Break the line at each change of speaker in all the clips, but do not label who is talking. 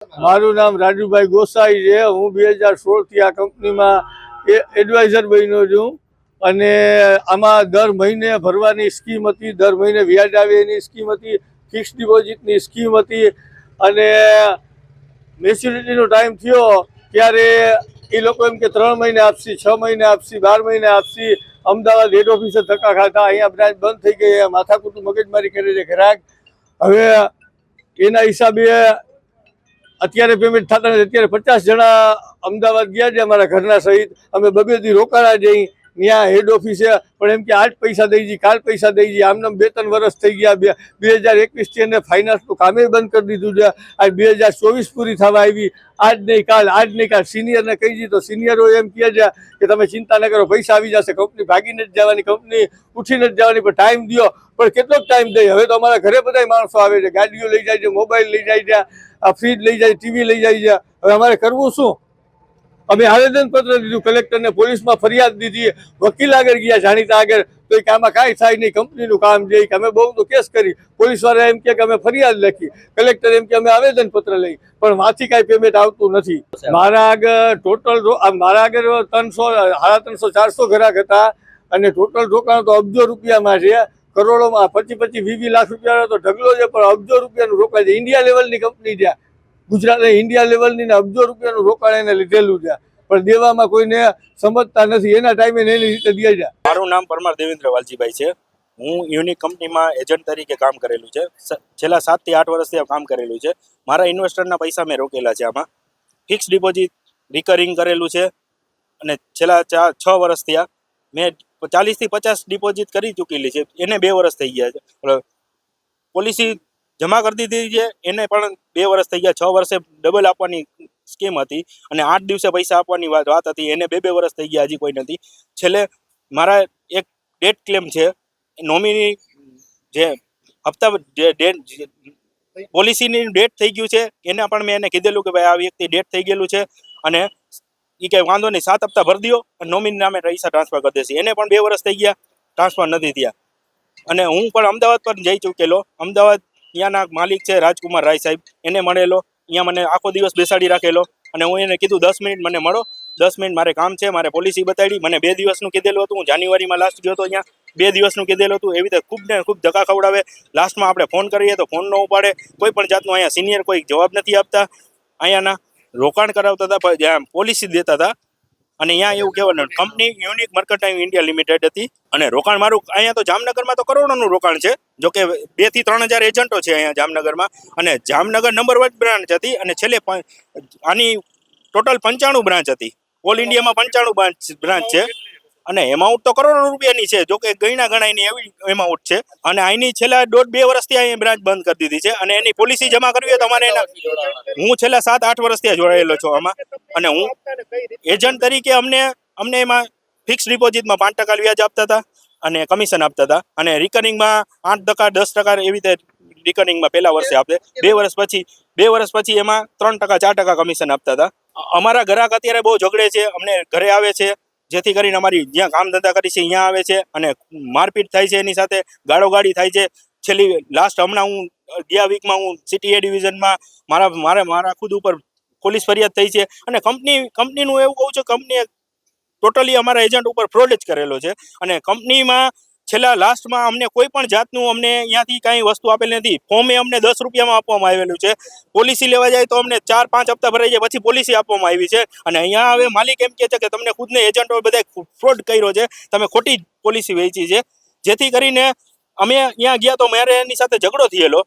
મારું નામ રાજુભાઈ ગોસાઈ છે। હું 2016 થી આ કંપનીમાં એડવાઇઝર બન્યો છું અને આમાં દર મહિને ભરવાની સ્કીમ હતી, દર મહિને વ્યાજ આવે એની સ્કીમ હતી, ફિક્સ ડિપોઝિટની સ્કીમ હતી અને મેચ્યુરિટીનો ટાઈમ થયો ત્યારે એ લોકો એમ કે 3 મહિને આપશી, 6 મહિને આપશી, 12 મહિને આપશી। અમદાવાદ હેડ ઓફિસે ધક્કા ખાતા, અહીંયા બ્રાન્ચ બંધ થઈ ગઈ, માથાકૂટ મગજમારી કરે છે ગ્રાહક। હવે એના હિસાબે અત્યારે પેમેન્ટ થતા નથી। અત્યારે 50 જણા અમદાવાદ ગયા છે અમારા ઘરના સહિત, અમે 2 દી રોકાણા જઈ ત્યાં હેડ ઓફિસે, પણ એમ કે આજ પૈસા દઈ જઈ, કાલ પૈસા દઈ જઈ, આમને 2-3 વર્ષ થઈ ગયા। 2021 થી એને ફાઇનાન્સનું કામે બંધ કરી દીધું છે। આજ 2024 પૂરી થવા આવી, આજ નહીં કાલ, આજ નહીં કાલ। સિનિયરને કહી દીધું તો સિનિયરો એમ કહે છે કે તમે ચિંતા ન કરો, પૈસા આવી જશે, કંપની ભાગીને જ જવાની, કંપની ઉઠીને જ જવાની, પણ ટાઈમ દો। પણ કેટલોક ટાઈમ દઈ? હવે તો અમારા ઘરે બધા માણસો આવે છે, ગાડીઓ લઈ જાય છે, મોબાઈલ લઈ જાય છે, આ ફ્રીજ લઈ જાય, ટીવી લઈ જાય છે। હવે અમારે કરવું શું? અમે આવેદનપત્ર દીધું, કલેક્ટરને, પોલીસમાં ફરિયાદ દીધી, વકીલ આગળ ગયા, જાણીતા આગળ, તો કે આમાં કાંઈ થાય નહીં, કંપનીનું કામ છે કે અમે બહુ તો કેસ કરી। પોલીસવાળા એમ કે અમે ફરિયાદ લખી, કલેક્ટર એમ કે અમે આવેદનપત્ર લઈ, પણ માંથી કાંઈ પેમેન્ટ આવતું નથી। મારા આગળ ટોટલ 300, 350, 400 ગ્રાહક હતા અને ટોટલ રોકાણ તો અબજો રૂપિયામાં છે, કરોડોમાં, 25-20 લાખ રૂપિયાનો તો ઢગલો છે, પણ અબજો રૂપિયાનું રોકાણ છે। ઇન્ડિયા લેવલની કંપની છે, ગુજરાત ઇન્ડિયા લેવલની ને અબજો રૂપિયાનું રોકાણ એને લીધેલું છે, પણ દેવામાં કોઈને સમજતા નથી, એના ટાઈમે એની રીતે દે છે।
મારું નામ પરમાર દેવેન્દ્ર વાલજીભાઈ છે। હું યુનિક કંપનીમાં એજન્ટ તરીકે કામ કરેલું છે। છેલ્લા 7 થી 8 વર્ષથી કામ કરેલું છે। મારા ઇન્વેસ્ટરના પૈસા મેં રોકેલા છે। આમાં ફિક્સ ડિપોઝિટ રિકરિંગ કરેલું છે અને છેલ્લા 6 વર્ષથી મેં 40 થી 50 ડિપોઝિટ કરી ચૂકેલી છે, એને 2 વર્ષ થઈ ગયા છે। પોલિસી જમા કરી દીધી છે, એને પણ 2 વર્ષ થઈ ગયા। 6 વર્ષે ડબલ આપવાની સ્કીમ હતી અને 8 દિવસે પૈસા આપવાની વાત હતી, એને 2 વર્ષ થઈ ગયા, હજી કોઈ નથી। છેલ્લે મારા એક ડેટ ક્લેમ છે, નોમિની જે હપ્તા પોલિસીની ડેટ થઈ ગયું છે, એને પણ મેં એને કીધેલું કે ભાઈ આ વ્યક્તિ ડેટ થઈ ગયેલું છે અને એ કંઈ વાંધો નહીં, 7 હપ્તા ભરી દો અને નોમિની નામે પૈસા ટ્રાન્સફર કરી દેશે। એને પણ 2 વર્ષ થઈ ગયા, ટ્રાન્સફર નથી થયા। અને હું પણ અમદાવાદ પર જઈ ચૂકેલો। અમદાવાદ ત્યાંના માલિક છે રાજકુમાર રાય સાહેબ, એને મળેલો, અહીંયા મને આખો દિવસ બેસાડી રાખેલો અને હું એને કીધું 10 મિનિટ મને મળો, 10 મિનિટ મારે કામ છે, મારે પોલિસી બતાડી। મને 2 દિવસનું કીધેલું હતું, હું જાન્યુઆરીમાં લાસ્ટ ગયો હતો, અહીંયા 2 દિવસનું કીધેલું હતું। એવી રીતે ખૂબ ને ખૂબ ધક્કા ખવડાવે। લાસ્ટમાં આપણે ફોન કરીએ તો ફોન ન ઉપાડે, કોઈ પણ જાતનું અહીંયા સિનિયર કોઈ જવાબ નથી આપતા। અહીંયાના રોકાણ કરાવતા હતા, જ્યાં પોલિસી દેતા હતા અને અહીંયા એવું કહેવાનું company unique mercantile India limited હતી અને રોકાણ મારું અહીંયા તો જામનગરમાં તો કરોડોનું રોકાણ છે। જો કે 2 થી 3 હજાર એજન્ટો છે અહીંયા જામનગરમાં અને જામનગર નંબર 1 બ્રાન્ચ હતી અને છેલ્લે આની ટોટલ 95 બ્રાન્ચ હતી। ઓલ ઇન્ડિયામાં 95 બ્રાન્ચ છે અને એમાઉન્ટ તો કરોડો રૂપિયાની છે, જો કે ગણ્યા ગણાયની એવી એમાઉન્ટ છે અને અહીંની છેલ્લા 1.5-2 વર્ષથી અહીં બ્રાન્ચ બંધ કરી દીધી છે અને એની પોલિસી જમા કરવી હોય તો તમારે હું છેલ્લા 7-8 વર્ષથી જોડાયેલો છું આમાં અને હું એજન્ટ તરીકે અમને એમાં ફિક્સ ડિપોઝિટમાં 5% વ્યાજ આપતા હતા અને કમિશન આપતા હતા અને રિકરિંગમાં 8%, 10% એવી રીતે રિકરિંગમાં પહેલા વર્ષે આપે। 2 વર્ષ પછી એમાં 3%, 4% કમિશન આપતા હતા। અમારા ગ્રાહક અત્યારે બહુ ઝઘડે છે, અમને ઘરે આવે છે, જેથી કરીને અમારી જ્યાં કામ ધંધા કરી છે અહીંયા આવે છે અને મારપીટ થાય છે, એની સાથે ગાળોગાળી થાય છે। છેલ્લી લાસ્ટ હમણાં હું ગયા વીકમાં હું સિટી એ ડિવિઝનમાં મારા ખુદ ઉપર પોલીસ ફરિયાદ થઈ છે અને કંપનીનું એવું કહું છું, કંપનીએ ટોટલી અમારા એજન્ટ ઉપર ફ્રોડ જ કરેલો છે અને કંપનીમાં છેલ્લા લાસ્ટમાં અમને કોઈ પણ જાતનું અમને અહીંયાથી કાંઈ વસ્તુ આપેલી નથી। ફોર્મે અમને 10 રૂપિયામાં આપવામાં આવેલું છે, પોલિસી લેવા જાય તો અમને 4-5 હપ્તા ભરાઈ જાય પછી પોલિસી આપવામાં આવી છે અને અહીંયા હવે માલિક એમ કહે છે કે તમને ખુદને એજન્ટો બધા ફ્રોડ કર્યો છે, તમે ખોટી પોલિસી વેચી છે, જેથી કરીને અમે અહીંયા ગયા તો મારે એની સાથે ઝઘડો થયેલો।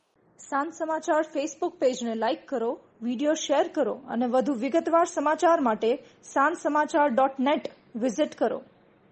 સાંજ સમાચાર ફેસબુક પેજને લાઇક કરો, વિડીયો શેર કરો અને વધુ વિગતવાર સમાચાર માટે sanssamachar.net વિઝિટ કરો।